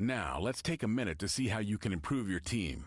Now, let's take a minute to see how you can improve your team.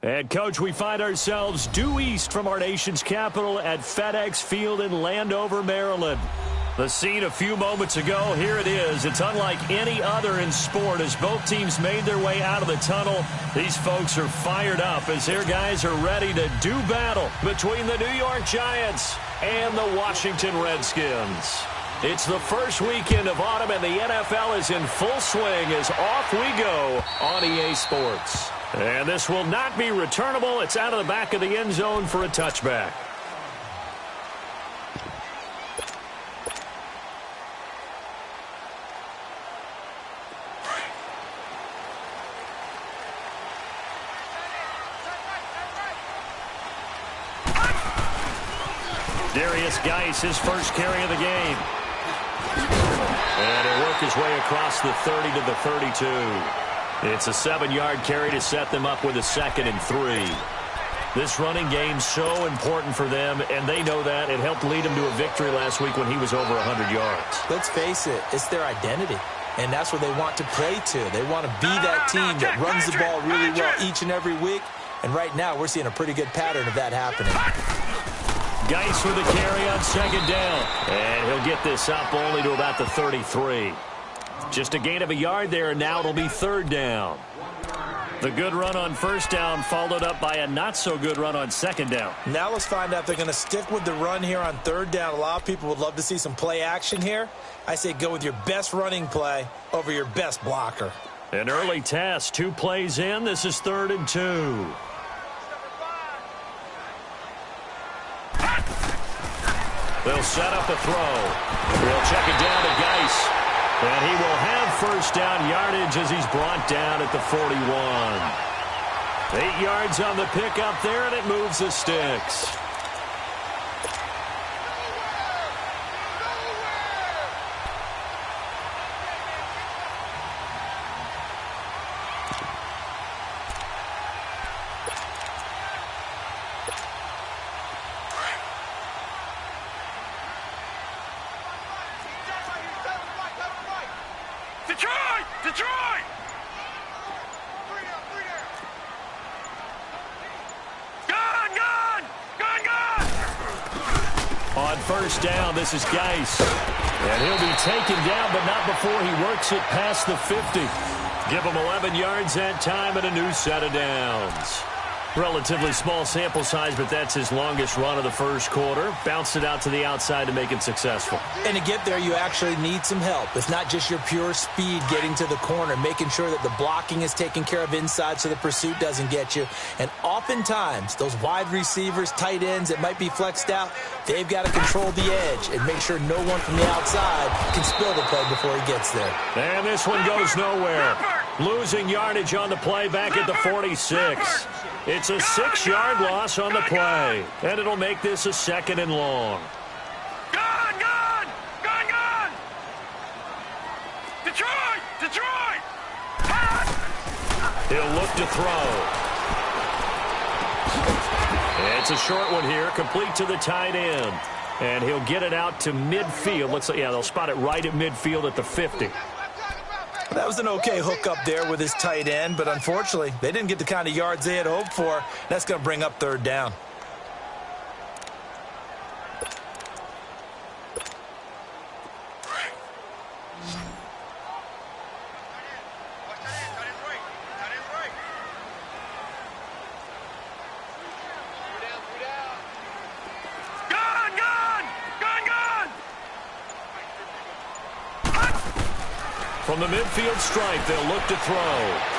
And, Coach, we find ourselves due east from our nation's capital at FedEx Field in Landover, Maryland. The scene a few moments ago, here it is. It's unlike any other in sport as both teams made their way out of the tunnel. These folks are fired up as their guys are ready to do battle between the New York Giants and the Washington Redskins. It's the first weekend of autumn, and the NFL is in full swing as off we go on EA Sports. And this will not be returnable. It's out of the back of the end zone for a touchback. Gaints, his first carry of the game. And he'll work his way across the 30 to the 32. It's a 7-yard carry to set them up with a 2nd and 3. This running game's so important for them, and they know that. It helped lead them to a victory last week when he was over 100 yards. Let's face it, it's their identity, and that's what they want to play to. They want to be that team that runs the ball really well each and every week, and right now we're seeing a pretty good pattern of that happening. Gaints with a carry on 2nd down, and he'll get this up only to about the 33. Just a gain of a yard there, and now it'll be 3rd down. The good run on 1st down followed up by a not-so-good run on 2nd down. Now let's find out if they're going to stick with the run here on 3rd down. A lot of people would love to see some play action here. I say go with your best running play over your best blocker. An early test, 2 plays in. This is 3rd and 2. They'll set up a throw. They'll check it down to Gaints. And he will have 1st down yardage as he's brought down at the 41. 8 yards on the pickup there, and it moves the sticks. first down. This is Gaints. And he'll be taken down, but not before he works it past the 50. Give him 11 yards that time and a new set of downs. Relatively small sample size, but that's his longest run of the first quarter. Bounced it out to the outside to make it successful. And to get there, you actually need some help. It's not just your pure speed getting to the corner, making sure that the blocking is taken care of inside so the pursuit doesn't get you. And oftentimes, those wide receivers, tight ends that might be flexed out, they've got to control the edge and make sure no one from the outside can spill the play before he gets there. And this one goes nowhere. Losing yardage on the play back at the 46. It's a 6-yard loss on the play, and it'll make this a 2nd and long. Gone! Detroit! He'll look to throw. It's a short one here, complete to the tight end. And he'll get it out to midfield. Looks like, yeah, they'll spot it right at midfield at the 50. That was an okay hook up there with his tight end, but unfortunately, they didn't get the kind of yards they had hoped for. That's going to bring up 3rd down. From the midfield stripe, they'll look to throw.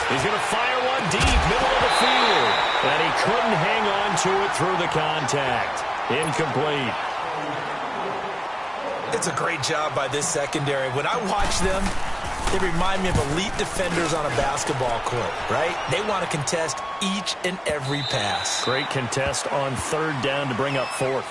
He's going to fire one deep, middle of the field. And he couldn't hang on to it through the contact. Incomplete. It's a great job by this secondary. When I watch them, they remind me of elite defenders on a basketball court, right? They want to contest each and every pass. Great contest on 3rd down to bring up 4th.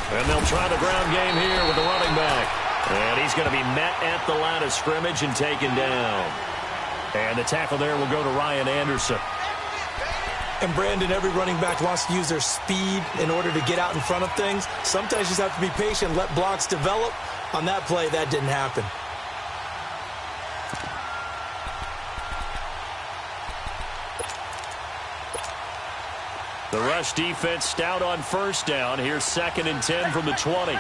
And they'll try the ground game here with the running back. And he's going to be met at the line of scrimmage and taken down. And the tackle there will go to Ryan Anderson. And Brandon, every running back wants to use their speed in order to get out in front of things. Sometimes you just have to be patient, let blocks develop. On that play, that didn't happen. The rush defense stout on 1st down. Here's 2nd and 10 from the 20.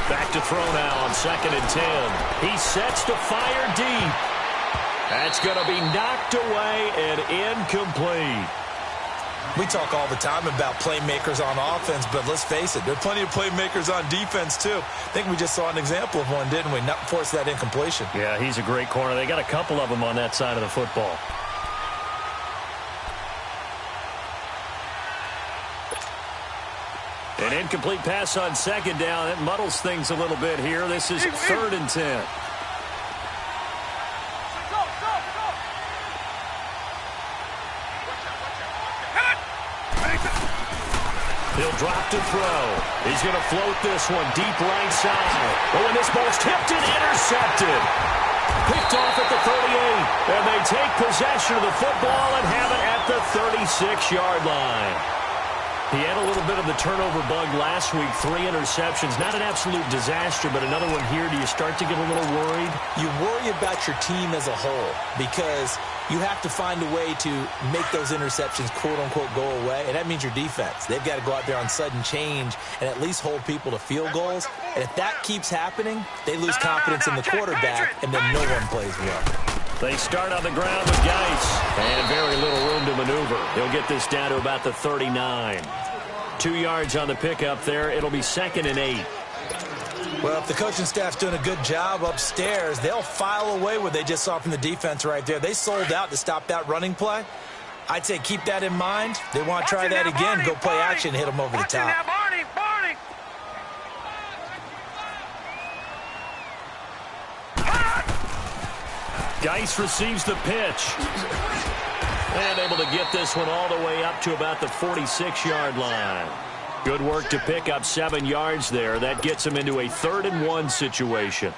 Back to throw now on 2nd and 10. He sets to fire deep. That's going to be knocked away and incomplete. We talk all the time about playmakers on offense, but let's face it, there are plenty of playmakers on defense, too. I think we just saw an example of one, didn't we? Not force that incompletion. Yeah, he's a great corner. They got a couple of them on that side of the football. An incomplete pass on 2nd down. That muddles things a little bit here. This is 3rd and 10. He'll drop to throw. He's going to float this one deep right side. Oh, and this ball's tipped and intercepted. Picked off at the 38. And they take possession of the football and have it at the 36-yard line. He had a little bit of the turnover bug last week. 3 interceptions. Not an absolute disaster, but another one here. Do you start to get a little worried? You worry about your team as a whole because you have to find a way to make those interceptions, quote-unquote, go away, and that means your defense. They've got to go out there on sudden change and at least hold people to field goals. And if that keeps happening, they lose confidence in the quarterback, and then no one plays well. They start on the ground with Gaints, and very little room to maneuver. He'll get this down to about the 39. 2 yards on the pickup there. It'll be 2nd and 8. Well, if the coaching staff's doing a good job upstairs, they'll file away what they just saw from the defense right there. They sold out to stop that running play. I'd say keep that in mind. They want to try that again, go play action, hit them over the top. Gaints receives the pitch. And able to get this one all the way up to about the 46-yard line. Good work to pick up 7 yards there. That gets him into a 3rd-and-1 situation.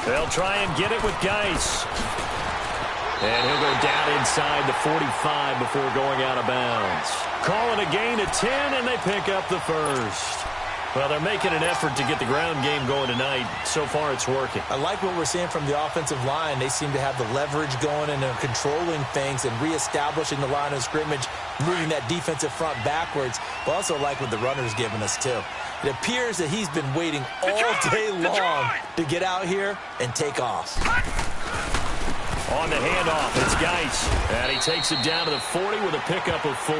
They'll try and get it with Gaints. And he'll go down inside the 45 before going out of bounds. Calling a gain of 10, and they pick up the first. Well, they're making an effort to get the ground game going tonight. So far, it's working. I like what we're seeing from the offensive line. They seem to have the leverage going, and they're controlling things and reestablishing the line of scrimmage, moving that defensive front backwards. But also like what the runner's giving us, too. It appears that he's been waiting all day long to get out here and take off. On the handoff, it's Gaints. And he takes it down to the 40 with a pickup of 4.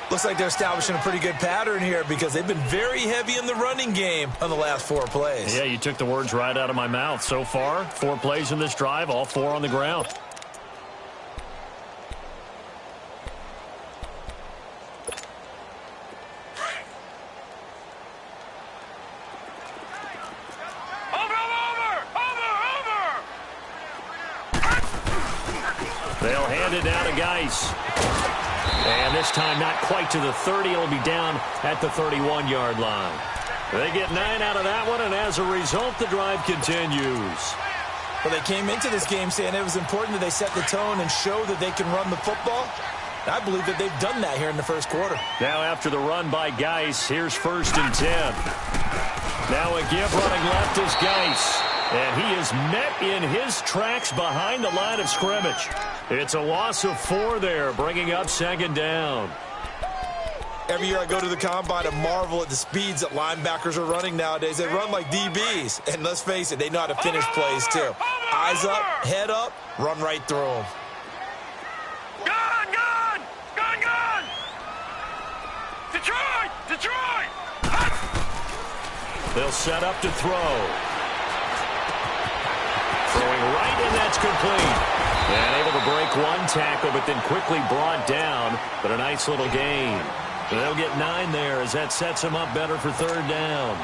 Looks like they're establishing a pretty good pattern here because they've been very heavy in the running game on the last 4 plays. Yeah, you took the words right out of my mouth. So far, 4 plays in this drive, all 4 on the ground. They'll hand it down to Gaints. And this time not quite to the 30. It'll be down at the 31-yard line. They get 9 out of that one, and as a result, the drive continues. Well, they came into this game saying it was important that they set the tone and show that they can run the football. I believe that they've done that here in the first quarter. Now after the run by Gaints, here's 1st and 10. Now a give running left is Gaints. And he is met in his tracks behind the line of scrimmage. It's a loss of 4 there, bringing up 2nd down. Every year I go to the combine and marvel at the speeds that linebackers are running nowadays. They run like DBs. And let's face it, they know how to finish plays too. Eyes up, head up, run right through them. Gun! Gun! Gun! Gun! Detroit! Detroit! They'll set up to throw. Throwing right, and that's complete. And able to break 1 tackle, but then quickly brought down. But a nice little gain. They'll get 9 there as that sets them up better for 3rd down.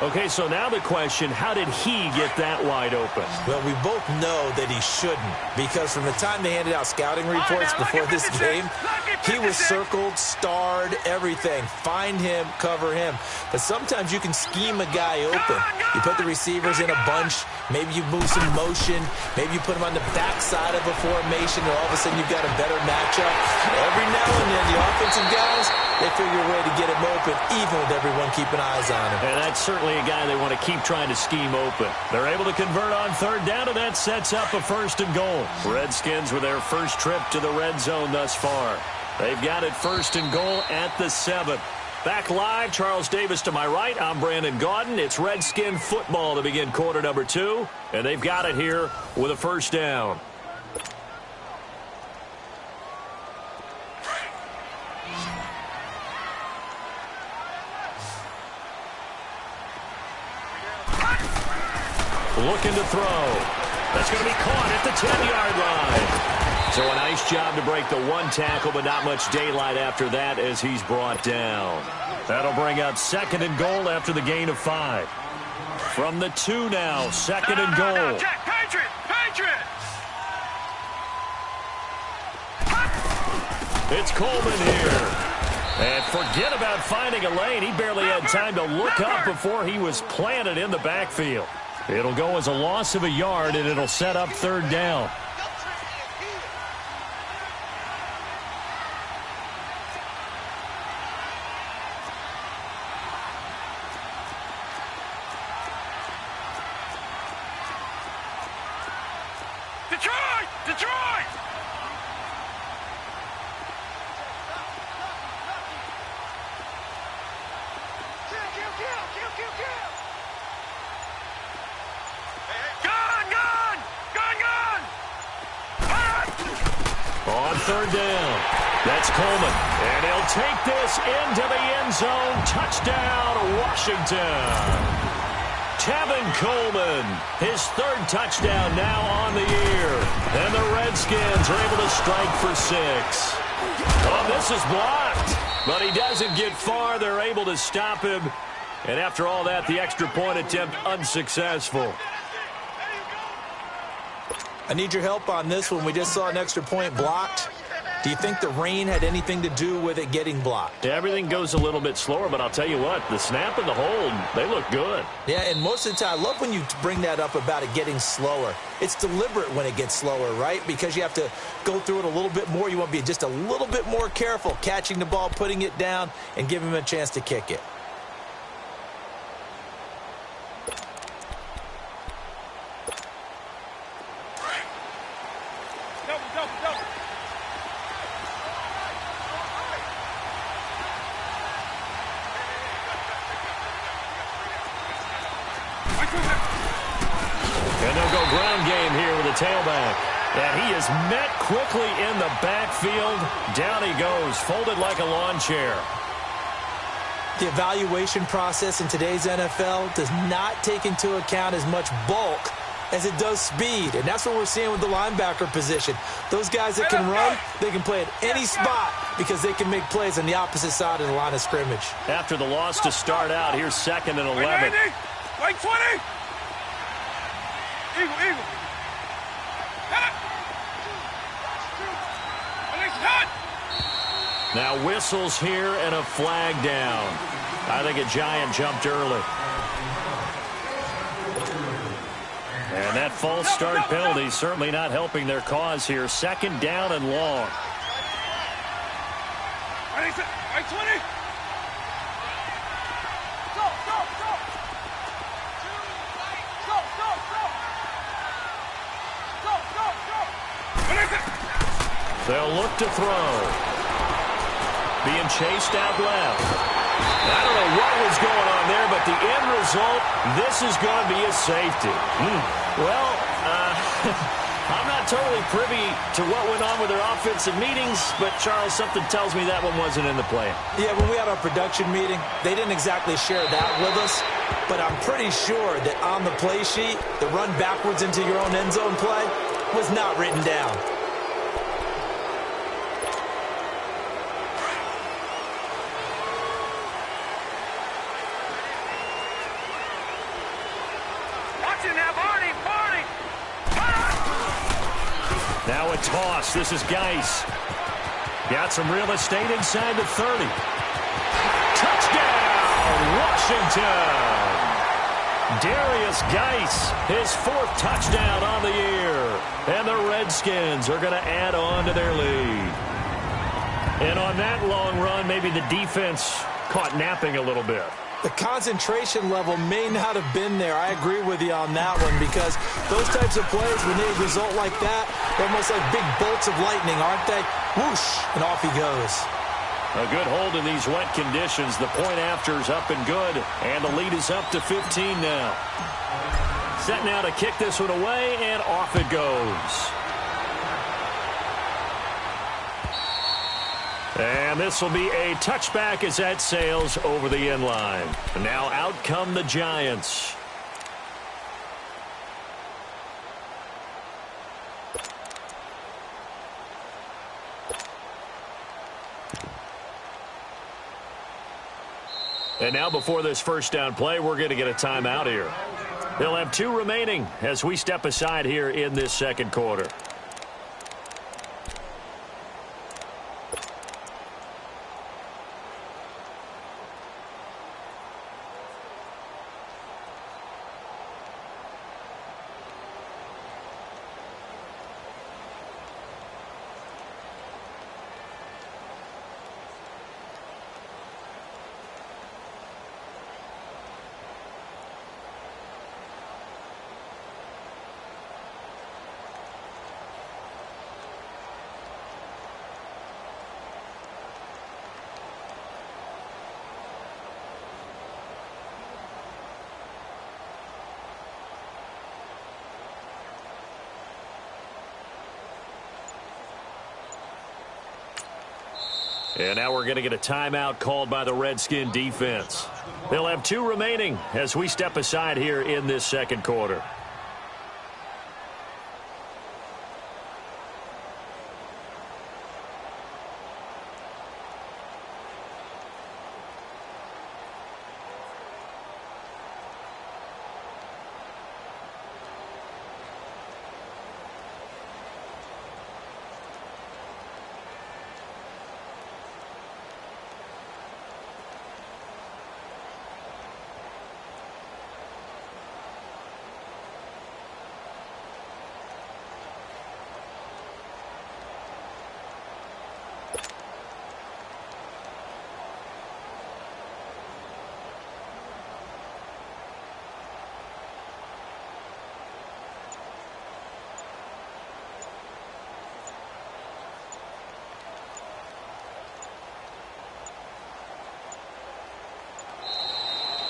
Okay, so now the question, how did he get that wide open? Well, we both know that he shouldn't, because from the time they handed out scouting reports before this game, he was circled, starred, everything. Find him, cover him. But sometimes you can scheme a guy open. You put the receivers in a bunch, maybe you move some motion, maybe you put him on the backside of a formation, and all of a sudden you've got a better matchup. Every now and then, the offensive guys, they figure a way to get him open, even with everyone keeping eyes on him. And that's certainly a guy they want to keep trying to scheme open. They're able to convert on 3rd down, and that sets up a 1st and goal. Redskins with their first trip to the red zone thus far. They've got it 1st and goal at the 7. Back live, Charles Davis to my right. I'm Brandon Gaudin. It's Redskin football to begin quarter number 2, and they've got it here with a 1st down. Looking to throw. That's going to be caught at the 10-yard line. So a nice job to break the 1 tackle, but not much daylight after that as he's brought down. That'll bring up 2nd and goal after the gain of 5. From the 2 now, 2nd and goal. Jack, Patriot! Patriot! It's Coleman here. And forget about finding a lane. He barely had time to look up before he was planted in the backfield. It'll go as a loss of a yard, and it'll set up 3rd down. Detroit! Detroit! Gun! Gun! Gun! Gun! On 3rd down, that's Coleman. And he'll take this into the end zone. Touchdown, Washington. Tevin Coleman, his third touchdown now on the year. And the Redskins are able to strike for 6. Oh, this is blocked. But he doesn't get far. They're able to stop him. And after all that, the extra point attempt unsuccessful. I need your help on this one. We just saw an extra point blocked. Do you think the rain had anything to do with it getting blocked? Everything goes a little bit slower, but I'll tell you what, the snap and the hold, they look good. Yeah, and most of the time, I love when you bring that up about it getting slower. It's deliberate when it gets slower, right? Because you have to go through it a little bit more. You want to be just a little bit more careful catching the ball, putting it down, and giving him a chance to kick it. And they'll go ground game here with a tailback. And he is met quickly in the backfield. Down he goes, folded like a lawn chair. The evaluation process in today's NFL does not take into account as much bulk as it does speed. And that's what we're seeing with the linebacker position. Those guys that can run, they can play at any spot because they can make plays on the opposite side of the line of scrimmage. After the loss to start out, here's 2nd and 11. Wait, 20. Eagle. Now whistles here and a flag down. I think a Giant jumped early. And that false start penalty certainly not helping their cause here. 2nd down and long. Wait, 20. They'll look to throw. Being chased out left. I don't know what was going on there, but the end result, this is going to be a safety. Well, I'm not totally privy to what went on with their offensive meetings, but, Charles, something tells me that one wasn't in the plan. Yeah, when we had our production meeting, they didn't exactly share that with us, but I'm pretty sure that on the play sheet, the run backwards into your own end zone play was not written down. Now a toss. This is Gaints. Got some real estate inside the 30. Touchdown, Washington! Darius Gaints, his 4th touchdown on the year. And the Redskins are going to add on to their lead. And on that long run, maybe the defense caught napping a little bit. The concentration level may not have been there. I agree with you on that one because those types of plays, when they result like that, they're almost like big bolts of lightning, aren't they? Whoosh, and off he goes. A good hold in these wet conditions. The point after is up and good, and the lead is up to 15 now. Set now to kick this one away, and off it goes. And this will be a touchback as that sails over the end line. And now out come the Giants. And now before this first down play, we're going to get a timeout here. They'll have 2 remaining as we step aside here in this second quarter. And now we're going to get a timeout called by the Redskin defense. They'll have 2 remaining as we step aside here in this second quarter.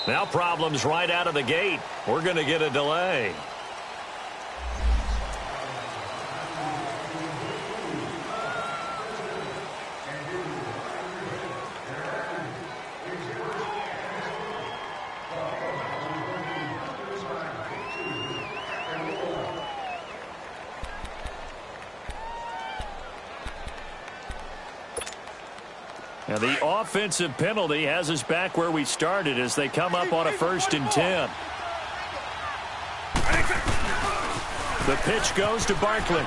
Now problems right out of the gate. We're going to get a delay. Now the offensive penalty has us back where we started as they come up on a 1st and 10. The pitch goes to Barkley.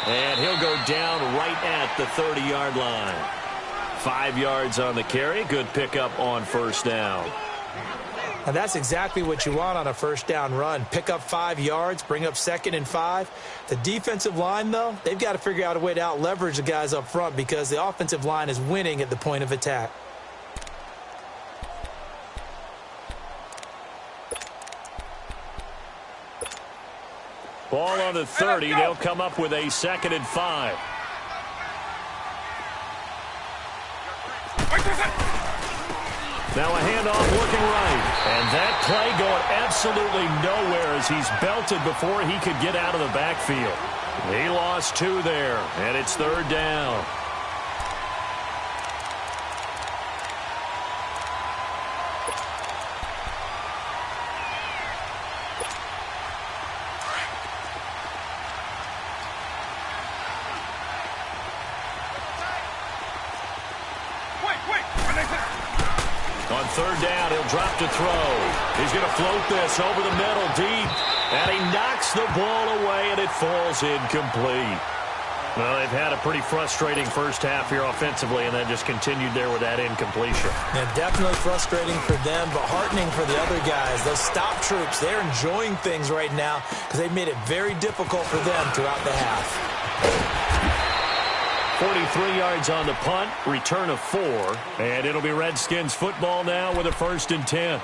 And he'll go down right at the 30-yard line. 5 yards on the carry. Good pickup on 1st down. And that's exactly what you want on a 1st down run. Pick up 5 yards, bring up 2nd and 5. The defensive line, though, they've got to figure out a way to out-leverage the guys up front because the offensive line is winning at the point of attack. Ball on the 30. They'll come up with a 2nd and 5. Now a handoff looking right. And that play going absolutely nowhere as he's belted before he could get out of the backfield. He lost 2 there, and it's 3rd down. On 3rd down, he'll drop to throw. He's going to float this over the middle deep. And he knocks the ball away, and it falls incomplete. Well, they've had a pretty frustrating first half here offensively, and then just continued there with that incompletion. Yeah, definitely frustrating for them, but heartening for the other guys. Those stop troops, they're enjoying things right now because they've made it very difficult for them throughout the half. 43 yards on the punt, return of 4, and it'll be Redskins football now with a 1st and 10.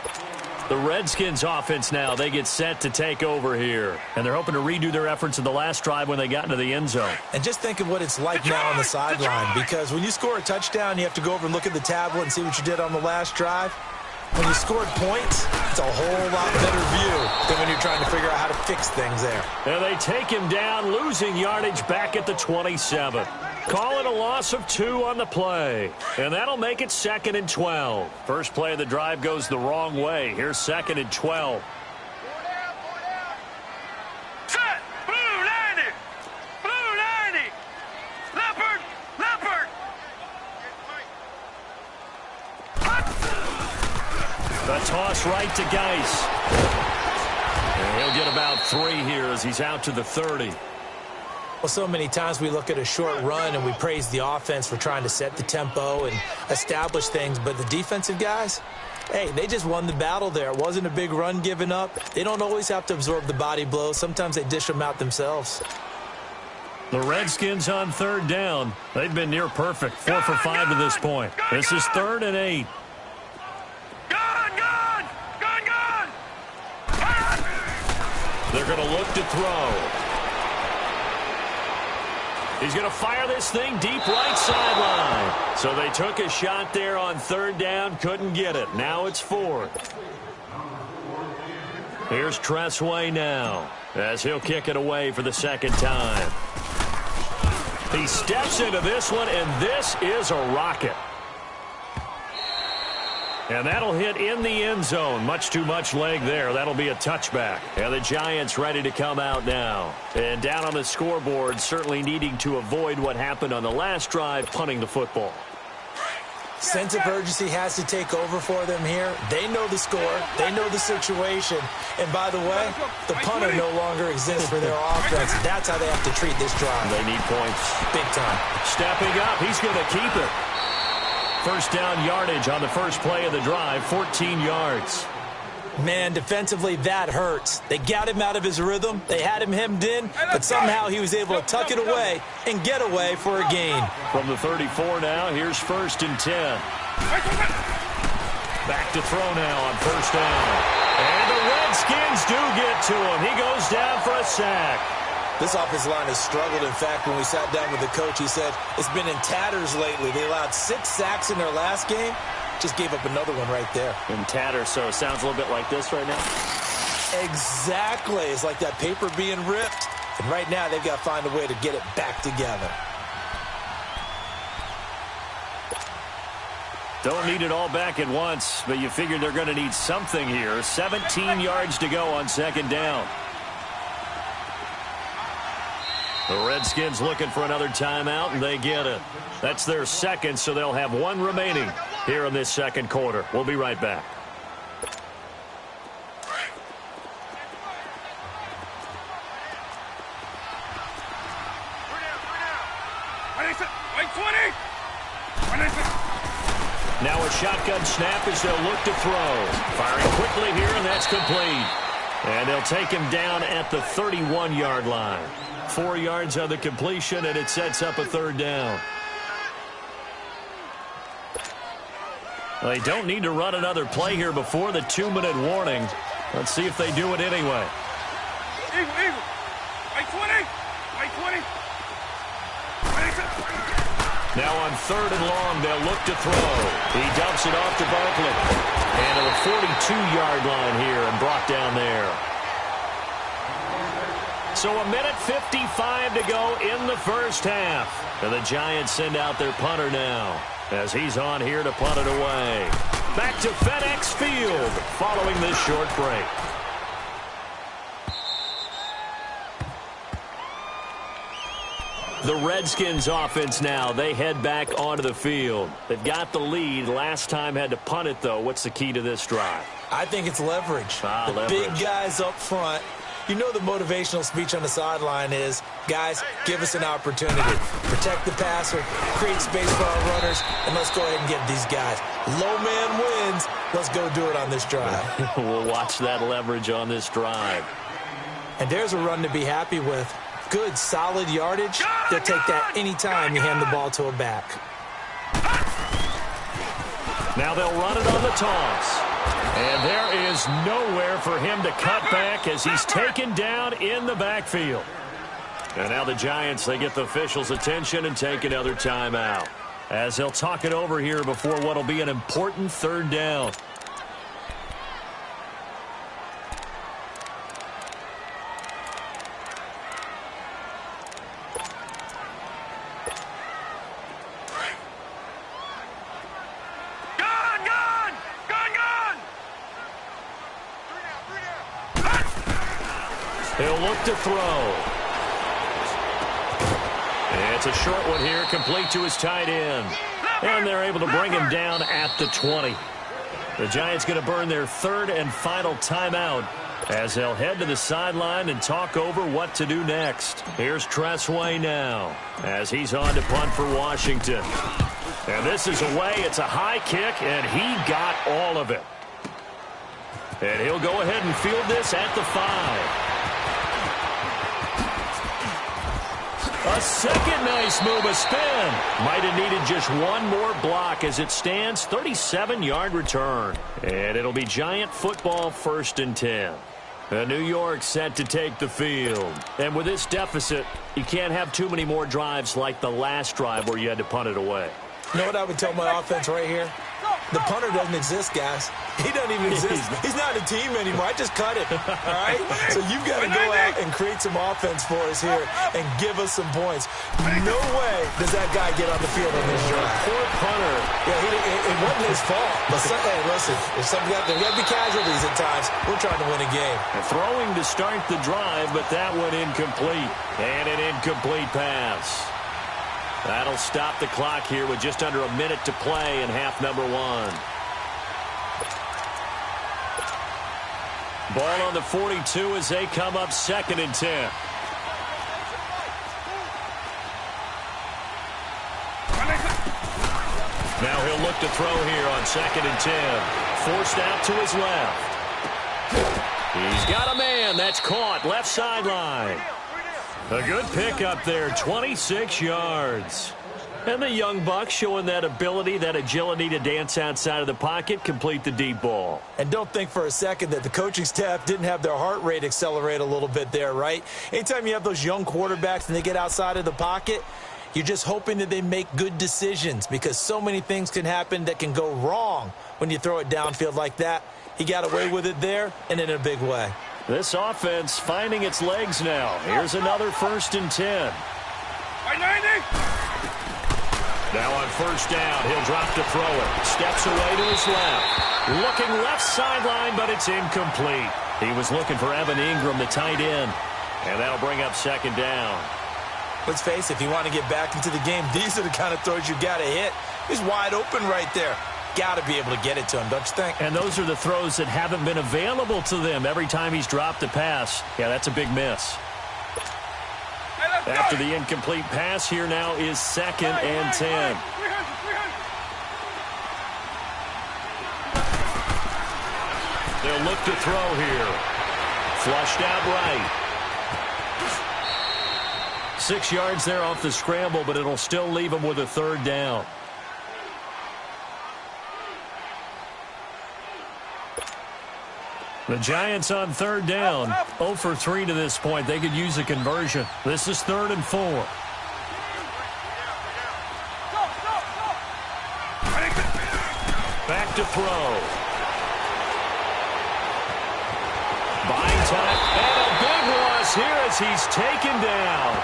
The Redskins offense now, they get set to take over here, and they're hoping to redo their efforts in the last drive when they got into the end zone. And just think of what it's like now on the sideline, because when you score a touchdown, you have to go over and look at the tablet and see what you did on the last drive. When you scored points, it's a whole lot better view than when you're trying to figure out how to fix things there. And they take him down, losing yardage back at the 27. Call it a loss of 2 on the play. And that'll make it 2nd and 12. First play of the drive goes the wrong way. Here's 2nd and 12. Set! Blue 90! Blue 90! Leopard! Leopard! The toss right to Gaints. And he'll get about 3 here as he's out to the 30. Well, so many times we look at a short run and we praise the offense for trying to set the tempo and establish things, but the defensive guys, hey, they just won the battle there. It wasn't a big run given up. They don't always have to absorb the body blows. Sometimes they dish them out themselves. The Redskins on 3rd down. They've been near perfect, 4 for 5 to this point. This is 3rd and 8. They're going to look to throw. He's going to fire this thing deep right sideline. So they took a shot there on 3rd down, couldn't get it. Now it's 4th. Here's Tressway now as he'll kick it away for the 2nd time. He steps into this one, and this is a rocket. And that'll hit in the end zone. Much too much leg there. That'll be a touchback. And the Giants ready to come out now. And down on the scoreboard, certainly needing to avoid what happened on the last drive, punting the football. Sense of urgency has to take over for them here. They know the score. They know the situation. And by the way, the punter no longer exists for their offense. That's how they have to treat this drive. They need points. Big time. Stepping up, he's going to keep it. First down yardage on the first play of the drive, 14 yards. Man, defensively, that hurts. They got him out of his rhythm. They had him hemmed in, but somehow he was able to tuck it away and get away for a gain. From the 34 now, here's 1st and 10. Back to throw now on first down. And the Redskins do get to him. He goes down for a sack. This offensive line has struggled. In fact, when we sat down with the coach, he said it's been in tatters lately. They allowed 6 sacks in their last game. Just gave up another one right there. In tatters, so it sounds a little bit like this right now? Exactly. It's like that paper being ripped. And right now, they've got to find a way to get it back together. Don't need it all back at once, but you figure they're going to need something here. 17 yards to go on second down. The Redskins looking for another timeout, and they get it. That's their second, so they'll have one remaining here in this second quarter. We'll be right back. Now a shotgun snap as they'll look to throw. Firing quickly here, and that's complete. And they'll take him down at the 31-yard line. 4 yards on the completion, and it sets up a third down. Well, they don't need to run another play here before the 2-minute warning. Let's see if they do it anyway. Eagle. Right 20. Right 20. Now on 3rd and long, they'll look to throw. He dumps it off to Barkley. And to the 42-yard line here and brought down there. So a minute 55 to go in the first half. And the Giants send out their punter now as he's on here to punt it away. Back to FedEx Field following this short break. The Redskins offense now, they head back onto the field. They've got the lead. Last time had to punt it, though. What's the key to this drive? I think it's leverage. The big guys up front. You know the motivational speech on the sideline is, guys, give us an opportunity. Protect the passer, create space for our runners, and let's go ahead and get these guys. Low man wins. Let's go do it on this drive. We'll watch that leverage on this drive. And there's a run to be happy with. Good, solid yardage. They'll take that anytime you hand the ball to a back. Now they'll run it on the toss. And there is nowhere for him to cut back as he's taken down in the backfield. And now the Giants, they get the officials' attention and take another timeout as they'll talk it over here before what will be an important third down. He'll look to throw. It's a short one here, complete to his tight end. And they're able to bring him down at the 20. The Giants going to burn their third and final timeout as they'll head to the sideline and talk over what to do next. Here's Tressway now as he's on to punt for Washington. And this is away. It's a high kick, and he got all of it. And he'll go ahead and field this at the 5. A second nice move, a spin. Might have needed just one more block as it stands, 37-yard return. And it'll be Giant football 1st and 10. New York set to take the field. And with this deficit, you can't have too many more drives like the last drive where you had to punt it away. You know what I would tell my offense right here? The punter doesn't exist, guys. He doesn't even exist. He's not a team anymore. I just cut it, all right? So you've got to go out and create some offense for us here and give us some points. No way does that guy get on the field on this drive. Poor punter. Yeah, it wasn't his fault. But hey, listen, there's got to be casualties at times. We're trying to win a game. And throwing to start the drive, but that one incomplete. And an incomplete pass. That'll stop the clock here with just under a minute to play in half number 1. Ball on the 42 as they come up 2nd and 10. Now he'll look to throw here on 2nd and 10. Forced out to his left. He's got a man. That's caught. Left sideline. A good pickup there, 26 yards. And the young buck showing that ability, that agility to dance outside of the pocket, complete the deep ball. And don't think for a second that the coaching staff didn't have their heart rate accelerate a little bit there, right? Anytime you have those young quarterbacks and they get outside of the pocket, you're just hoping that they make good decisions because so many things can happen that can go wrong when you throw it downfield like that. He got away with it there and in a big way. This offense finding its legs now. Here's another 1st and 10. Now on 1st down, he'll drop to throw it. Steps away to his left. Looking left sideline, but it's incomplete. He was looking for Evan Ingram, the tight end. And that'll bring up 2nd down. Let's face it, if you want to get back into the game, these are the kind of throws you got to hit. He's wide open right there. Got to be able to get it to him, don't you think? And those are the throws that haven't been available to them every time he's dropped a pass. Yeah, that's a big miss. After the incomplete pass, here now is 2nd and 10. They'll look to throw here. Flushed out right. 6 yards there off the scramble, but it'll still leave him with a 3rd down. The Giants on 3rd down, 0 for 3 to this point. They could use a conversion. This is 3rd and 4. Back to throw. Buying time, and a big loss here as he's taken down.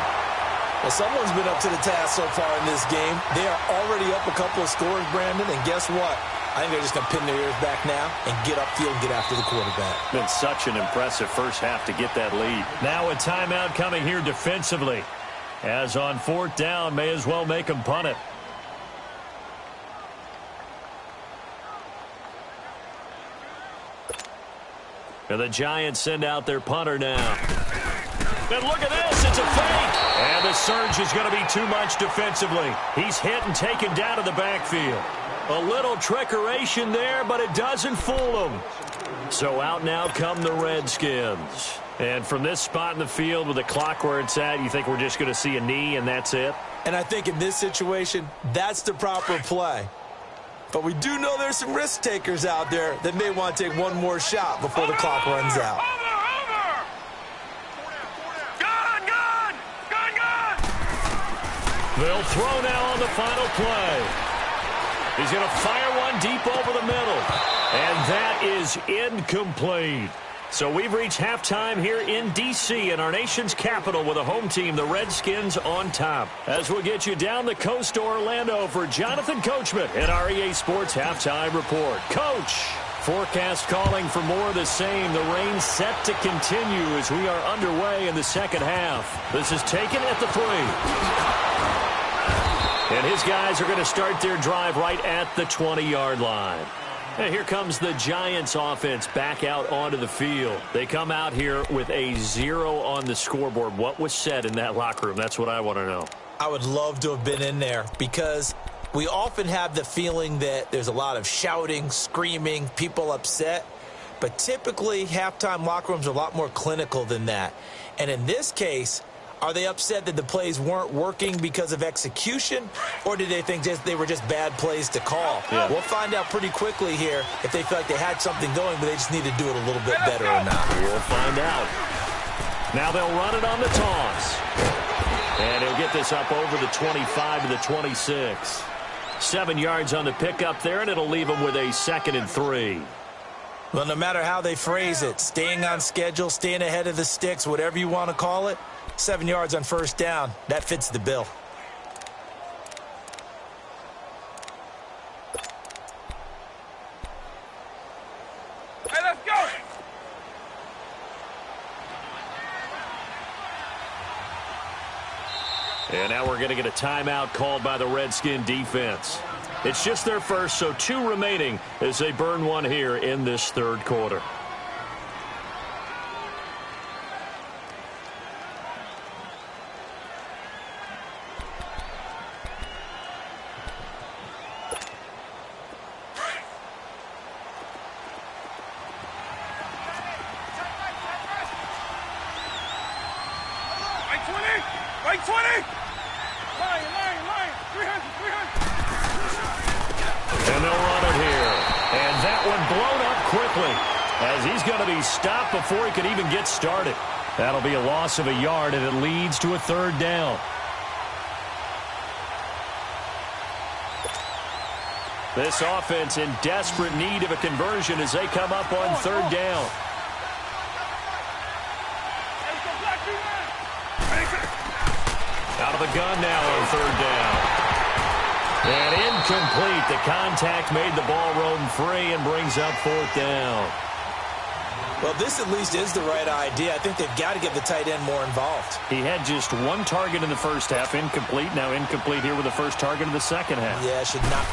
Well, someone's been up to the task so far in this game. They are already up a couple of scores, Brandon, and guess what? I think they're just going to pin their ears back now and get upfield and get after the quarterback. Been such an impressive first half to get that lead. Now a timeout coming here defensively. As on 4th down, may as well make them punt it. And the Giants send out their punter now. And look at this, it's a fake. And the surge is going to be too much defensively. He's hit and taken down to the backfield. A little trickeration there, but it doesn't fool them. So out now come the Redskins. And from this spot in the field with the clock where it's at, you think we're just going to see a knee and that's it? And I think in this situation, that's the proper play. But we do know there's some risk takers out there that may want to take one more shot before the clock runs out. They'll throw now on the final play. He's going to fire one deep over the middle. And that is incomplete. So we've reached halftime here in D.C. in our nation's capital with a home team, the Redskins, on top. As we'll get you down the coast to Orlando for Jonathan Coachman at our EA Sports Halftime Report. Coach, forecast calling for more of the same. The rain set to continue as we are underway in the second half. This is taken at the 3. And his guys are going to start their drive right at the 20-yard line. And here comes the Giants offense back out onto the field. They come out here with a 0 on the scoreboard. What was said in that locker room? That's what I want to know. I would love to have been in there because we often have the feeling that there's a lot of shouting, screaming, people upset. But typically, halftime locker rooms are a lot more clinical than that. And in this case, are they upset that the plays weren't working because of execution, or did they think they were just bad plays to call? Yeah. We'll find out pretty quickly here if they feel like they had something going, but they just need to do it a little bit better or not. We'll find out. Now they'll run it on the toss. And he'll get this up over the 25 to the 26. 7 yards on the pickup there, and it'll leave them with a 2nd and 3. Well, no matter how they phrase it, staying on schedule, staying ahead of the sticks, whatever you want to call it, 7 yards on first down, that fits the bill. Hey, let's go! And now we're going to get a timeout called by the Redskin defense. It's just their first, so 2 remaining as they burn one here in this 3rd quarter. Right 20! Line, 300. And they'll run it here. And that one blown up quickly as he's going to be stopped before he could even get started. That'll be a loss of a yard, and it leads to a 3rd down. This offense in desperate need of a conversion as they come up on 3rd down. Out of the gun now on 3rd down. And incomplete. The contact made the ball roam free and brings up 4th down. Well, this at least is the right idea. I think they've got to get the tight end more involved. He had just 1 target in the first half. Incomplete. Now incomplete here with the first target in the second half. Yeah, should not.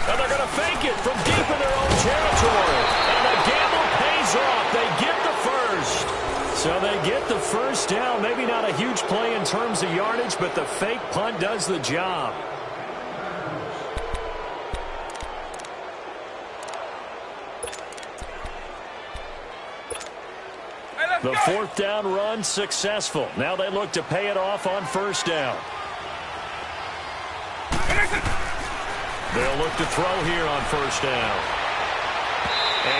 And they're going to fake it from deep in their own territory. And the gamble pays off. They get the first. So they get the first down. Maybe not a huge play in terms of yardage, but the fake punt does the job. The 4th down run successful. Now they look to pay it off on 1st down. They'll look to throw here on 1st down.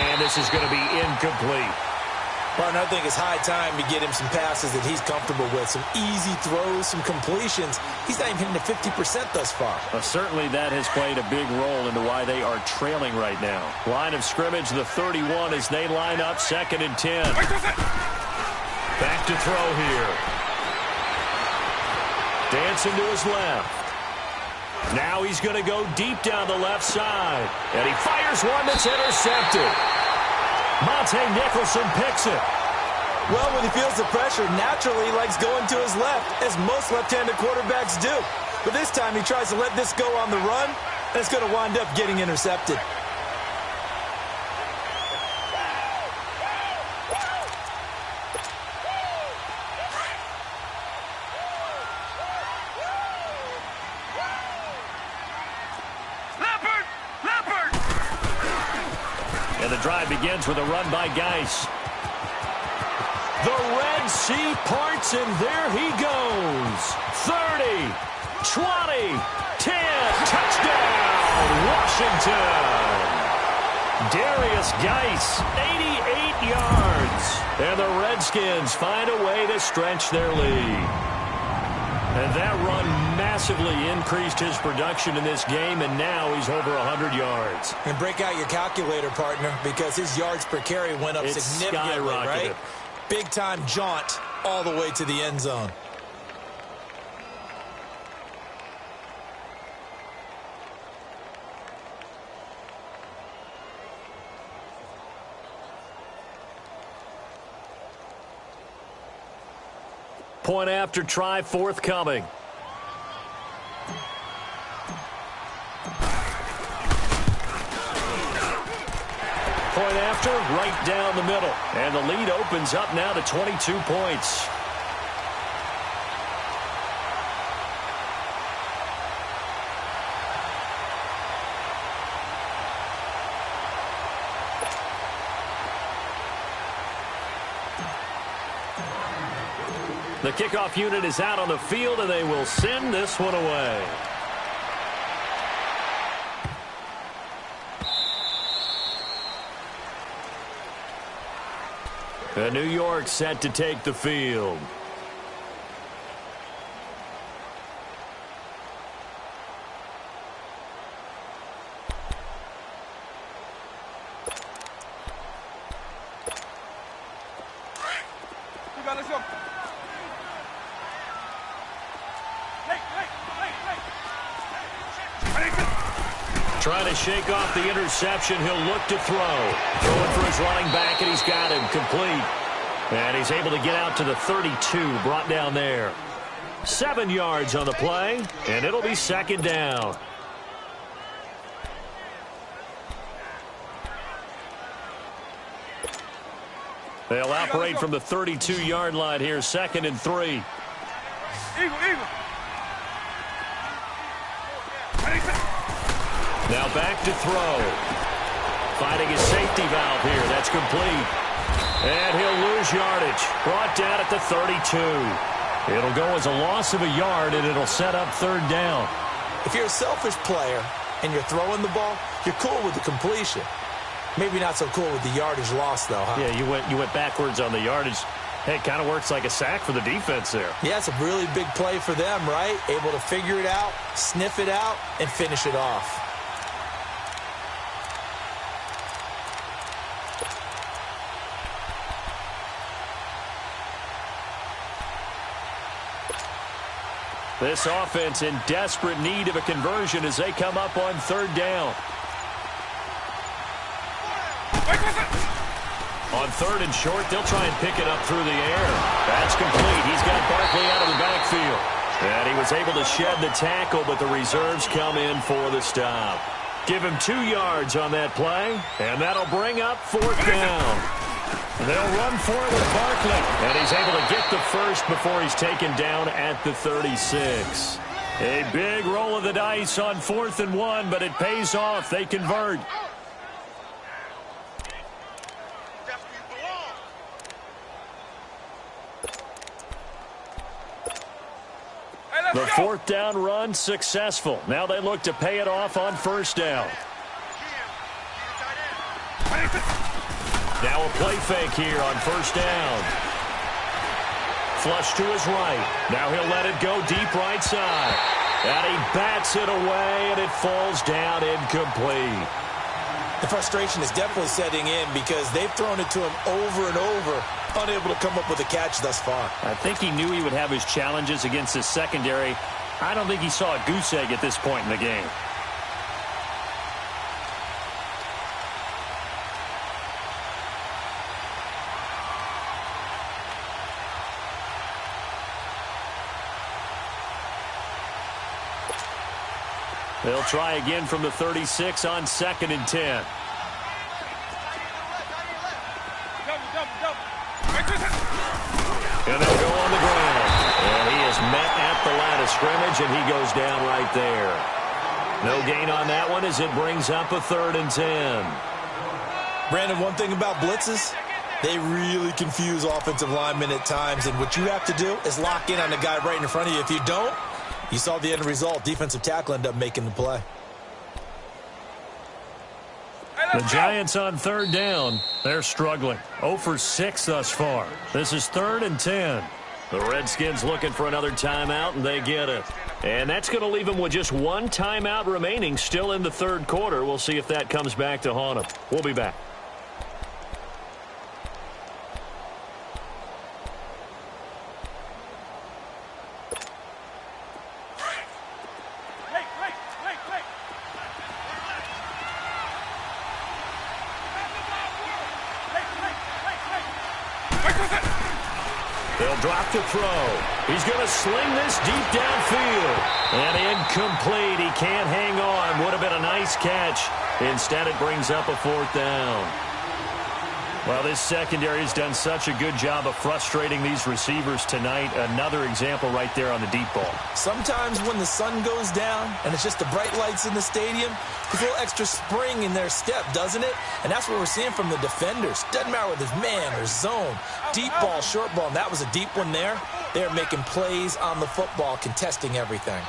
And this is going to be incomplete. Partner, I think it's high time to get him some passes that he's comfortable with. Some easy throws, some completions. He's not even hitting the 50% thus far. Well, certainly that has played a big role into why they are trailing right now. Line of scrimmage, the 31 as they line up 2nd and 10. Back to throw here. Dancing to his left. Now he's going to go deep down the left side. And he fires one that's intercepted. Monte Nicholson picks it. Well, when he feels the pressure, naturally he likes going to his left, as most left-handed quarterbacks do. But this time he tries to let this go on the run, and it's going to wind up getting intercepted. And the drive begins with a run by Gaints. The Red Sea parts, and there he goes. 30, 20, 10, touchdown, Washington. Darius Gaints, 88 yards. And the Redskins find a way to stretch their lead. And that run massively increased his production in this game, and now he's over 100 yards. And break out your calculator, partner, because his yards per carry went up significantly, right? Big-time jaunt all the way to the end zone. Point after try forthcoming. Point after, right down the middle. And the lead opens up now to 22 points. The kickoff unit is out on the field, and they will send this one away. And New York set to take the field. Trying to shake off the interception. He'll look to throw. Throwing for his running back, and he's got him complete. And he's able to get out to the 32, brought down there. 7 yards on the play, and it'll be second down. They'll operate from the 32-yard line here, 2nd and 3. Eagle. Now back to throw. Finding his safety valve here. That's complete. And he'll lose yardage. Brought down at the 32. It'll go as a loss of a yard, and it'll set up 3rd down. If you're a selfish player and you're throwing the ball, you're cool with the completion. Maybe not so cool with the yardage loss, though, huh? Yeah, you went backwards on the yardage. Hey, it kind of works like a sack for the defense there. Yeah, it's a really big play for them, right? Able to figure it out, sniff it out, and finish it off. This offense in desperate need of a conversion as they come up on 3rd down. On 3rd and short, they'll try and pick it up through the air. That's complete. He's got Barkley out of the backfield. And he was able to shed the tackle, but the reserves come in for the stop. Give him 2 yards on that play, and that'll bring up 4th down. They'll run for it with Barkley, and he's able to get the first before he's taken down at the 36. A big roll of the dice on 4th and 1, but it pays off. They convert. The 4th down run successful. Now they look to pay it off on 1st down. Now a play fake here on 1st down. Flush to his right. Now he'll let it go deep right side. And he bats it away, and it falls down incomplete. The frustration is definitely setting in because they've thrown it to him over and over, unable to come up with a catch thus far. I think he knew he would have his challenges against his secondary. I don't think he saw a goose egg at this point in the game. They'll try again from the 36 on 2nd and 10. And they'll go on the ground. And he is met at the line of scrimmage, and he goes down right there. No gain on that one as it brings up a 3rd and 10. Brandon, one thing about blitzes, they really confuse offensive linemen at times, and what you have to do is lock in on the guy right in front of you. If you don't, you saw the end result. Defensive tackle ended up making the play. The Giants on 3rd down. They're struggling. 0 for 6 thus far. This is 3rd and 10. The Redskins looking for another timeout, and they get it. And that's going to leave them with just 1 timeout remaining still in the 3rd quarter. We'll see if that comes back to haunt them. We'll be back. They'll drop the throw. He's going to sling this deep downfield. And incomplete. He can't hang on. Would have been a nice catch. Instead, it brings up a 4th down. Well, this secondary has done such a good job of frustrating these receivers tonight. Another example right there on the deep ball. Sometimes when the sun goes down and it's just the bright lights in the stadium, there's a little extra spring in their step, doesn't it? And that's what we're seeing from the defenders. Doesn't matter whether it's man or zone. Deep ball, short ball, and that was a deep one there. They're making plays on the football, contesting everything.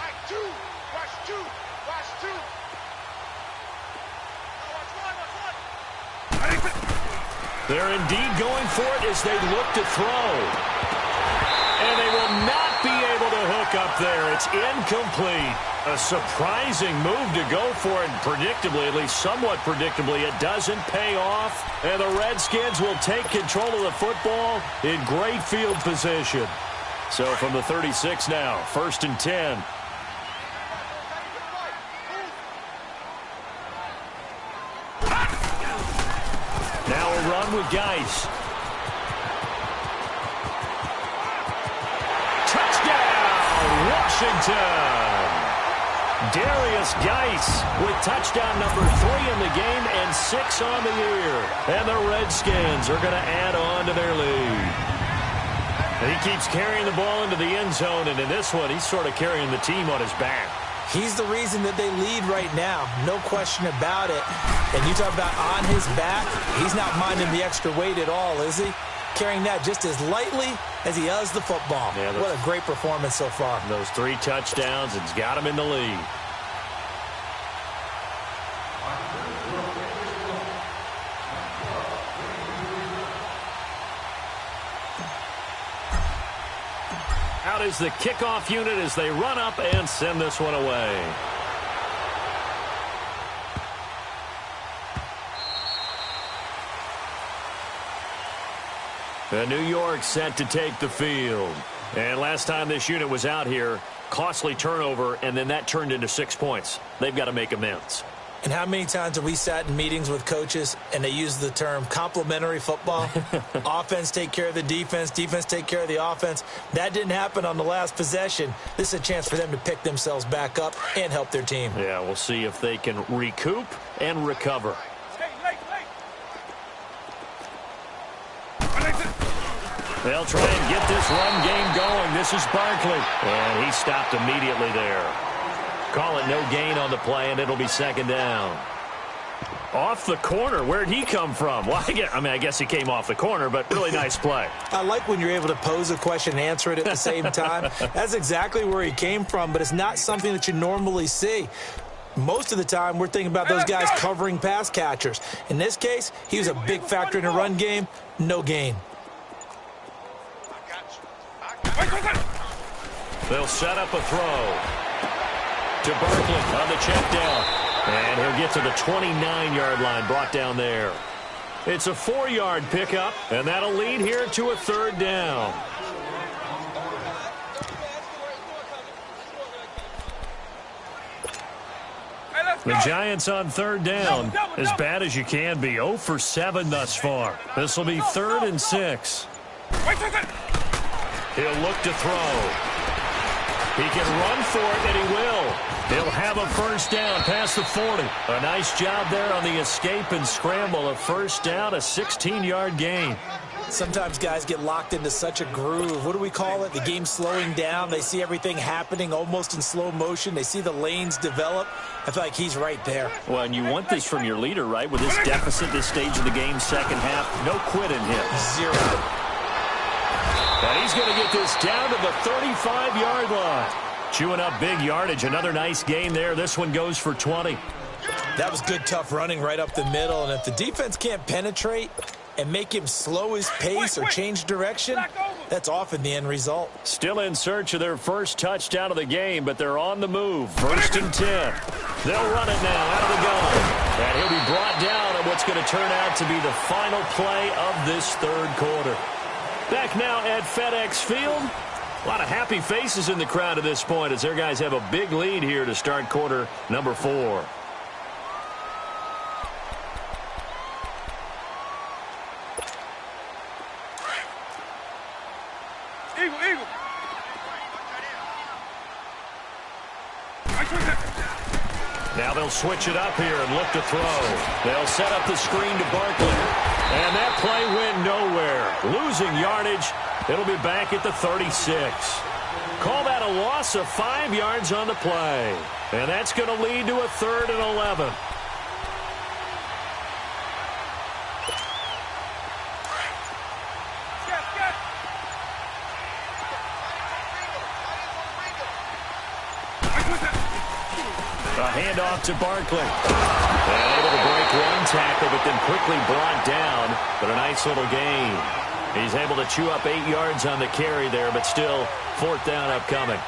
They're indeed going for it as they look to throw. And they will not be able to hook up there. It's incomplete. A surprising move to go for it. Predictably, at least somewhat predictably, it doesn't pay off. And the Redskins will take control of the football in great field position. So from the 36 now, 1st and 10. Gaints. Touchdown, Washington. Darius Gaints with touchdown number 3 in the game and 6 on the year. And the Redskins are going to add on to their lead. He keeps carrying the ball into the end zone, and in this one, he's sort of carrying the team on his back. He's the reason that they lead right now. No question about it. And you talk about on his back, he's not minding the extra weight at all, is he? Carrying that just as lightly as he does the football. Yeah, what a great performance so far. Those 3 touchdowns, it's got him in the lead. Out is the kickoff unit as they run up and send this one away. The New York set to take the field. And last time this unit was out here, costly turnover, and then that turned into 6 points. They've got to make amends. And how many times have we sat in meetings with coaches and they use the term complementary football? Offense take care of the defense, defense take care of the offense. That didn't happen on the last possession. This is a chance for them to pick themselves back up and help their team. Yeah, we'll see if they can recoup and recover. They'll try and get this run game going. This is Barkley. And he stopped immediately there. Call it no gain on the play, and it'll be second down. Off the corner. Where'd he come from? Well, I guess he came off the corner, but really nice play. I like when you're able to pose a question and answer it at the same time. That's exactly where he came from, but it's not something that you normally see. Most of the time, we're thinking about those guys covering pass catchers. In this case, he was a big factor in the run game. No gain. They'll set up a throw to Barkley on the check down. And he'll get to the 29-yard line, brought down there. It's a 4-yard pickup, and that'll lead here to a third down. The Giants on third down, as bad as you can be. 0 for 7 thus far. This will be 3rd and 6. He'll look to throw. He can run for it, and he will. He'll have a first down past the 40. A nice job there on the escape and scramble. A first down, a 16-yard gain. Sometimes guys get locked into such a groove. What do we call it? The game's slowing down. They see everything happening almost in slow motion. They see the lanes develop. I feel like he's right there. Well, and you want this from your leader, right? With this deficit, this stage of the game, second half, no quit in him. 0. And he's going to get this down to the 35-yard line. Chewing up big yardage. Another nice gain there. This one goes for 20. That was good, tough running right up the middle. And if the defense can't penetrate and make him slow his pace or change direction, that's often the end result. Still in search of their first touchdown of the game, but they're on the move. 1st and 10. They'll run it now out of the gun. And he'll be brought down on what's going to turn out to be the final play of this third quarter. Back now at FedEx Field. A lot of happy faces in the crowd at this point as their guys have a big lead here to start quarter number 4. Eagle. Now they'll switch it up here and look to throw. They'll set up the screen to Barkley. And that play went nowhere. Losing yardage. It'll be back at the 36. Call that a loss of 5 yards on the play. And that's going to lead to a 3rd and 11. A handoff to Barkley. And able to break one tackle, but then quickly brought down. But a nice little gain. He's able to chew up 8 yards on the carry there, but still 4th down upcoming.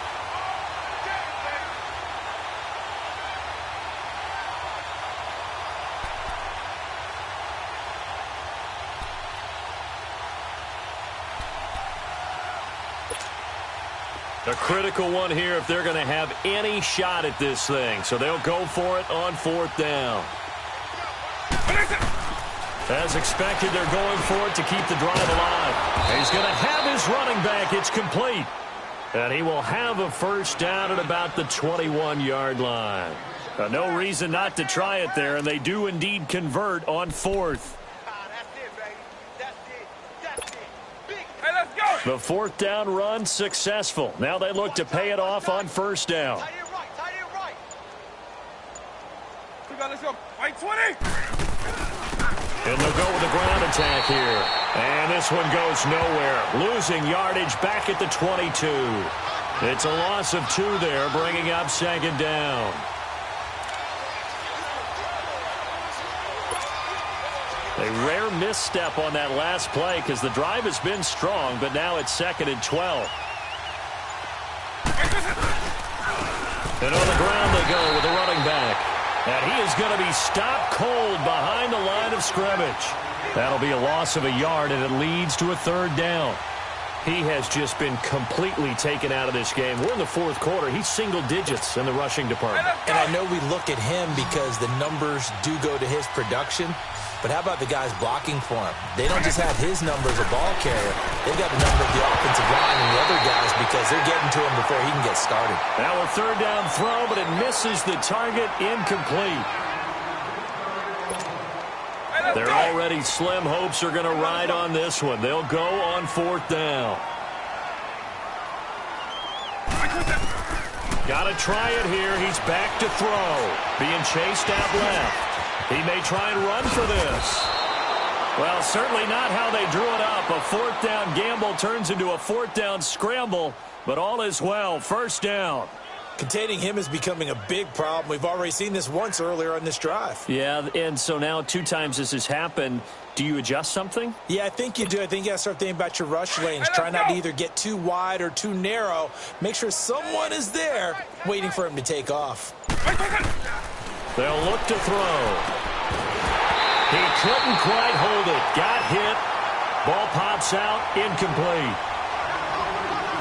A critical one here if they're going to have any shot at this thing. So they'll go for it on 4th down. As expected, they're going for it to keep the drive alive. He's going to have his running back. It's complete. And he will have a first down at about the 21-yard line. No reason not to try it there, and they do indeed convert on fourth. The fourth down run successful. Now they look to pay it off on first down. Let's go. Right 20. And they'll go with the ground attack here. And this one goes nowhere. Losing yardage back at the 22. It's a loss of 2 there, bringing up second down. A rare misstep on that last play because the drive has been strong, but now it's 2nd and 12. And on the ground they go with the running back. And he is going to be stopped cold behind the line of scrimmage. That'll be a loss of a yard, and it leads to a third down. He has just been completely taken out of this game. We're in the fourth quarter. He's single digits in the rushing department. And I know we look at him because the numbers do go to his production. But how about the guys blocking for him? They don't just have his number as a ball carrier. They've got the number of the offensive line and the other guys because they're getting to him before he can get started. Now a third down throw, but it misses the target. Incomplete. Their already slim hopes are going to ride on this one. They'll go on fourth down. Got to try it here. He's back to throw. Being chased out left. He may try and run for this. Well, certainly not how they drew it up. A fourth down gamble turns into a fourth down scramble, but all is well. First down. Containing him is becoming a big problem. We've already seen this once earlier on this drive. Yeah, and so now 2 times this has happened. Do you adjust something? Yeah, I think you do. I think you got to start thinking about your rush lanes. Try not to either get too wide or too narrow. Make sure someone is there waiting for him to take off. They'll look to throw. He couldn't quite hold it. Got hit. Ball pops out. Incomplete.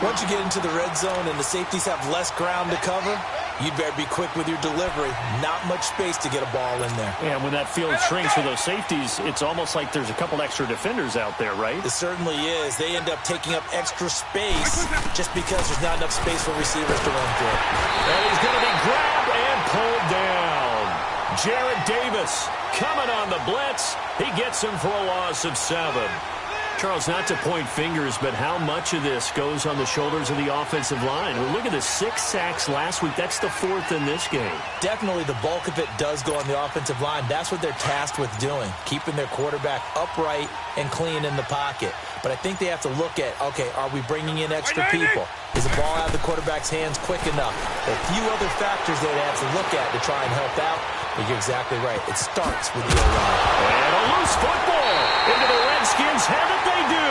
Once you get into the red zone and the safeties have less ground to cover, you'd better be quick with your delivery. Not much space to get a ball in there. Yeah, when that field shrinks with those safeties, it's almost like there's a couple extra defenders out there, right? It certainly is. They end up taking up extra space just because there's not enough space for receivers to run through. And he's going to be grabbed and pulled down. Jarrett Davis coming on the blitz. He gets him for a loss of 7. Charles, not to point fingers, but how much of this goes on the shoulders of the offensive line? Well, look at the 6 sacks last week. That's the 4th in this game. Definitely the bulk of it does go on the offensive line. That's what they're tasked with doing, keeping their quarterback upright and clean in the pocket. But I think they have to look at, okay, are we bringing in extra people? Is the ball out of the quarterback's hands quick enough? There are a few other factors they have to look at to try and help out. But you're exactly right. It starts with the O-line. And a loose football into the Redskins' hand that they do.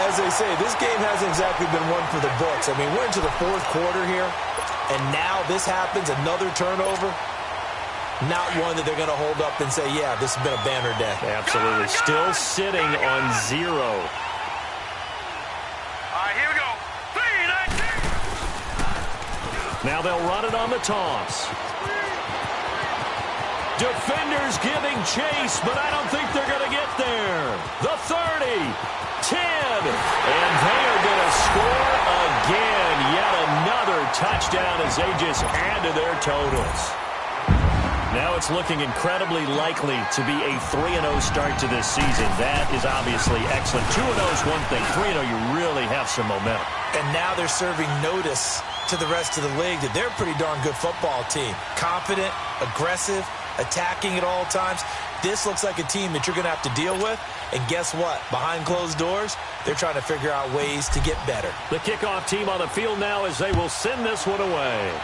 As they say, this game hasn't exactly been one for the books. I mean, we're into the fourth quarter here, and now this happens, another turnover. Not one that they're going to hold up and say, yeah, this has been a banner day. Absolutely. Still sitting on 0. All right, here we go. 3, 19. Now they'll run it on the toss. Defenders giving chase, but I don't think they're going to get there. The 30, 10, and they are going to score again. Yet another touchdown as they just add to their totals. Now it's looking incredibly likely to be a 3-0 start to this season. That is obviously excellent. 2-0 is one thing. 3-0, you really have some momentum. And now they're serving notice to the rest of the league that they're a pretty darn good football team. Confident, aggressive, attacking at all times. This looks like a team that you're going to have to deal with. And guess what? Behind closed doors, they're trying to figure out ways to get better. The kickoff team on the field now as they will send this one away.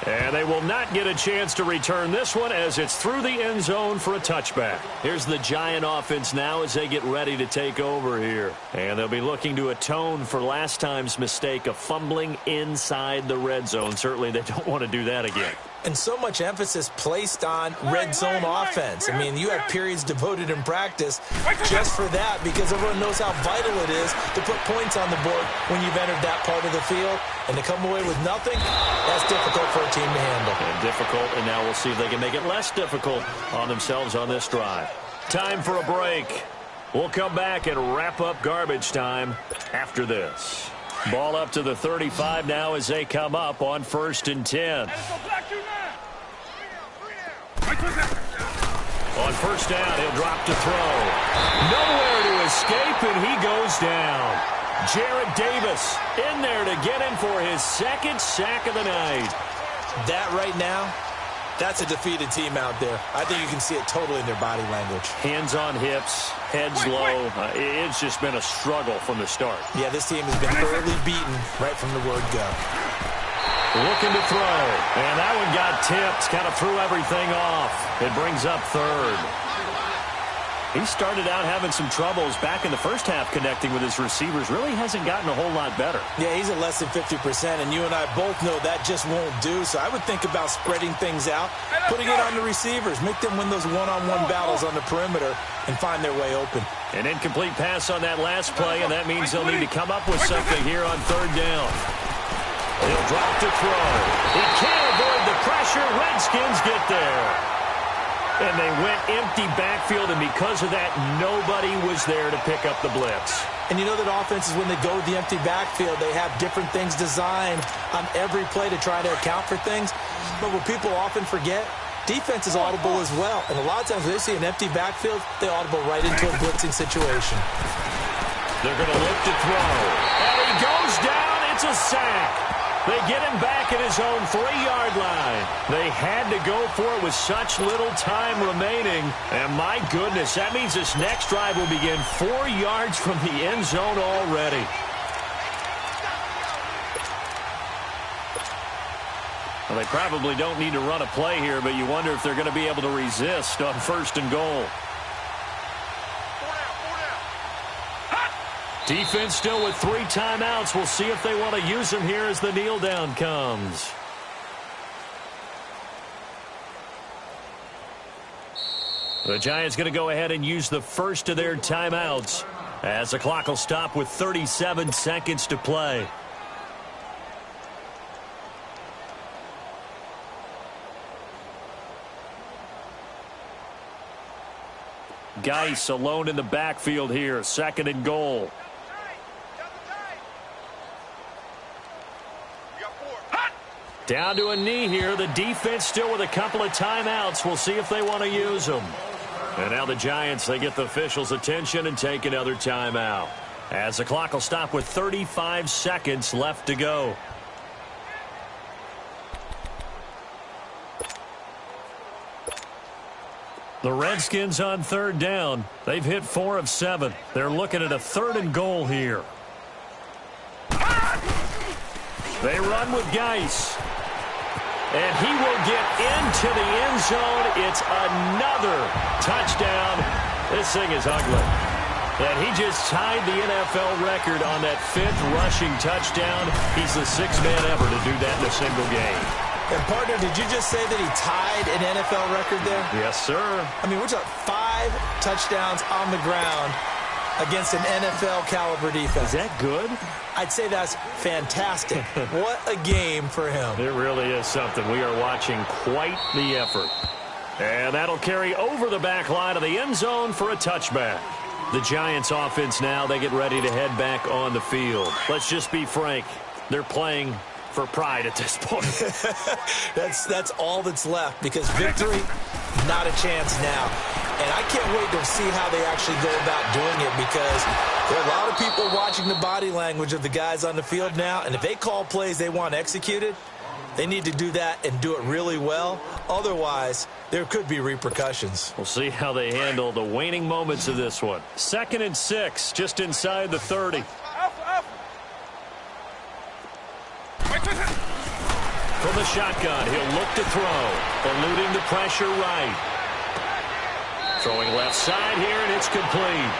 And they will not get a chance to return this one as it's through the end zone for a touchback. Here's the Giant offense now as they get ready to take over here. And they'll be looking to atone for last time's mistake of fumbling inside the red zone. Certainly they don't want to do that again. And so much emphasis placed on red zone offense. I mean, you have periods devoted in practice just for that because everyone knows how vital it is to put points on the board when you've entered that part of the field. And to come away with nothing, that's difficult for a team to handle. And difficult, and now we'll see if they can make it less difficult on themselves on this drive. Time for a break. We'll come back and wrap up garbage time after this. Ball up to the 35 now as they come up on 1st and 10. On 1st down, he'll drop to throw. Nowhere to escape, and he goes down. Jarrett Davis in there to get him for his 2nd sack of the night. That right now, that's a defeated team out there. I think you can see it totally in their body language. Hands on hips, heads low. It's just been a struggle from the start. Yeah, this team has been thoroughly beaten right from the word go. Looking to throw, and that one got tipped, kind of threw everything off. It brings up 3rd. He started out having some troubles back in the first half connecting with his receivers. Really hasn't gotten a whole lot better. Yeah, he's at less than 50%, and you and I both know that just won't do. So I would think about spreading things out, putting it on the receivers, make them win those one-on-one battles on the perimeter and find their way open. An incomplete pass on that last play, and that means they'll need to come up with something here on 3rd down. He'll drop to throw. He can't avoid the pressure. Redskins get there. And they went empty backfield, and because of that, nobody was there to pick up the blitz. And you know that offenses, when they go with the empty backfield, they have different things designed on every play to try to account for things. But what people often forget, defense is audible as well. And a lot of times when they see an empty backfield, they audible right into a blitzing situation. They're going to look to throw. And he goes down. It's a sack. They get him back at his own 3-yard line. They had to go for it with such little time remaining. And my goodness, that means this next drive will begin 4 yards from the end zone already. Well, they probably don't need to run a play here, but you wonder if they're going to be able to resist on 1st and goal. Defense still with 3 timeouts. We'll see if they want to use them here as the kneel down comes. The Giants going to go ahead and use the first of their timeouts as the clock will stop with 37 seconds to play. Gaints alone in the backfield here. 2nd and goal. Down to a knee here. The defense still with a couple of timeouts. We'll see if they want to use them. And now the Giants, they get the officials' attention and take another timeout. As the clock will stop with 35 seconds left to go. The Redskins on 3rd down. They've hit 4 of 7. They're looking at a 3rd and goal here. They run with Gaints. And he will get into the end zone. It's another touchdown. This thing is ugly. And he just tied the NFL record on that 5th rushing touchdown. He's the 6th man ever to do that in a single game. And, partner, did you just say that he tied an NFL record there? Yes, sir. I mean, we're talking 5 touchdowns on the ground against an NFL-caliber defense. Is that good? I'd say that's fantastic. What a game for him. It really is something. We are watching quite the effort. And that'll carry over the back line of the end zone for a touchback. The Giants offense now, they get ready to head back on the field. Let's just be frank. They're playing for pride at this point. That's all that's left, because victory, not a chance now. And I can't wait to see how they actually go about doing it, because there are a lot of people watching the body language of the guys on the field now, and if they call plays they want executed, they need to do that and do it really well. Otherwise, there could be repercussions. We'll see how they handle the waning moments of this one. 2nd and 6, just inside the 30. From the shotgun, he'll look to throw, eluding the pressure right. Throwing left side here, and it's complete.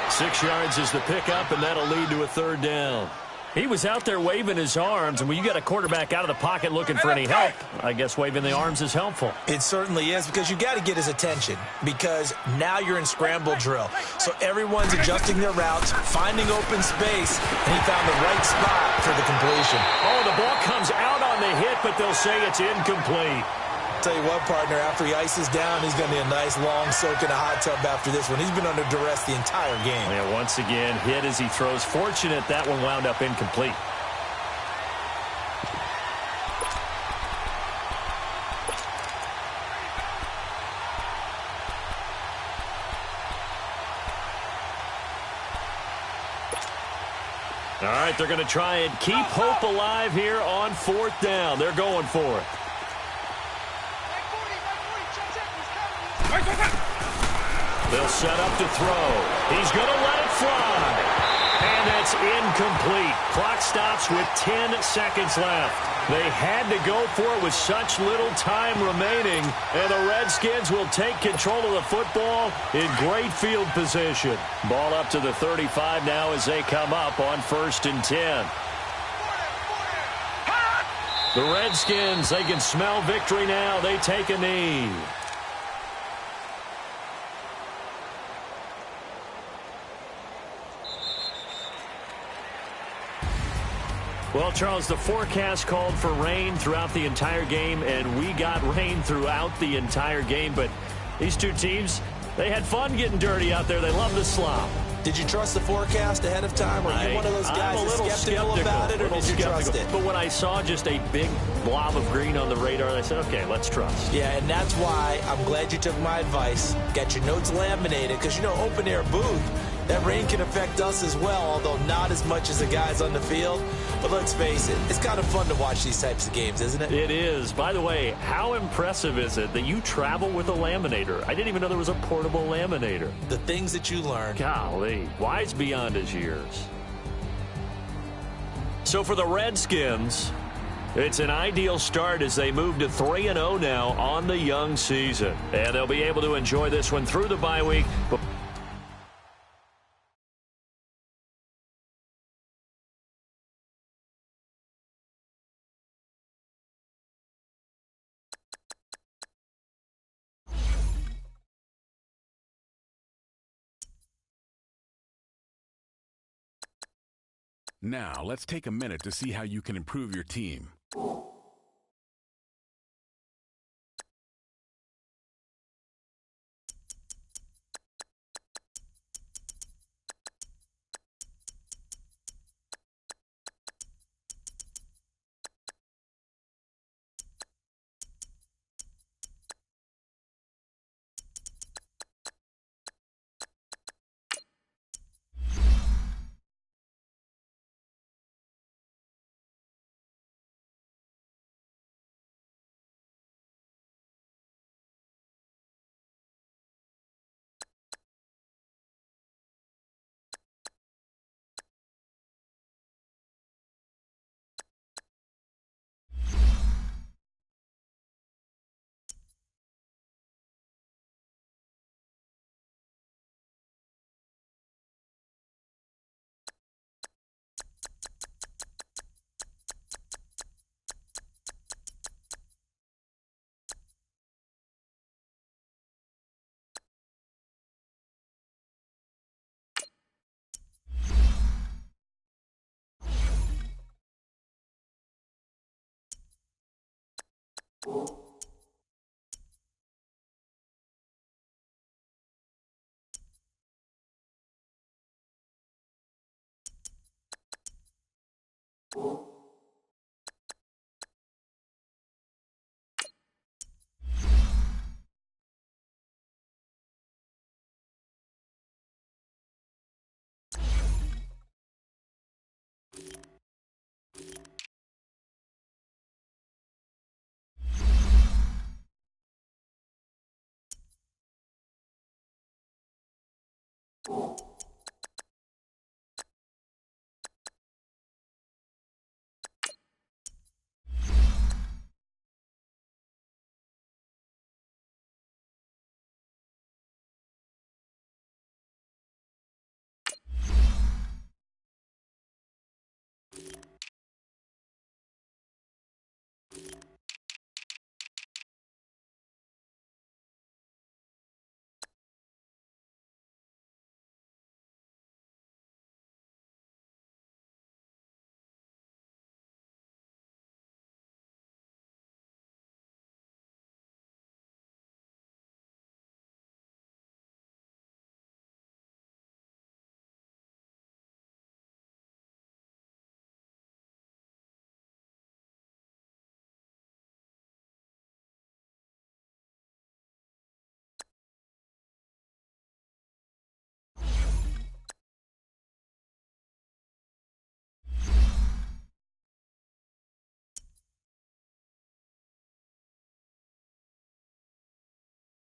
6 yards is the pickup, and that'll lead to a 3rd down. He was out there waving his arms, and when you got a quarterback out of the pocket looking for any help, I guess waving the arms is helpful. It certainly is, because you got to get his attention, because now you're in scramble drill. So everyone's adjusting their routes, finding open space, and he found the right spot for the completion. Oh, the ball comes out on the hit, but they'll say it's incomplete. Tell you what, partner, after he ices down, he's going to need a nice long soak in a hot tub after this one. He's been under duress the entire game. Yeah, once again, hit as he throws. Fortunate that one wound up incomplete. All right, they're going to try and keep hope alive here on 4th down. They're going for it. They'll set up to throw. He's going to let it fly. And that's incomplete. Clock stops with 10 seconds left. They had to go for it with such little time remaining. And the Redskins will take control of the football in great field position. Ball up to the 35 now as they come up on 1st and 10. The Redskins, they can smell victory now. They take a knee. Well, Charles, the forecast called for rain throughout the entire game, and we got rain throughout the entire game. But these two teams, they had fun getting dirty out there. They love the slop. Did you trust the forecast ahead of time? Or are you one of those guys that's skeptical about it, or did you trust it? But when I saw just a big blob of green on the radar, I said, okay, let's trust. Yeah, and that's why I'm glad you took my advice. Got your notes laminated, because, you know, open-air booth, that rain can affect us as well, although not as much as the guys on the field. But let's face it, it's kind of fun to watch these types of games, isn't it? It is. By the way, how impressive is it that you travel with a laminator? I didn't even know there was a portable laminator. The things that you learn. Golly, wise beyond his years. So for the Redskins, it's an ideal start as they move to 3-0 now on the young season. And they'll be able to enjoy this one through the bye week. Now, let's take a minute to see how you can improve your team. Cool.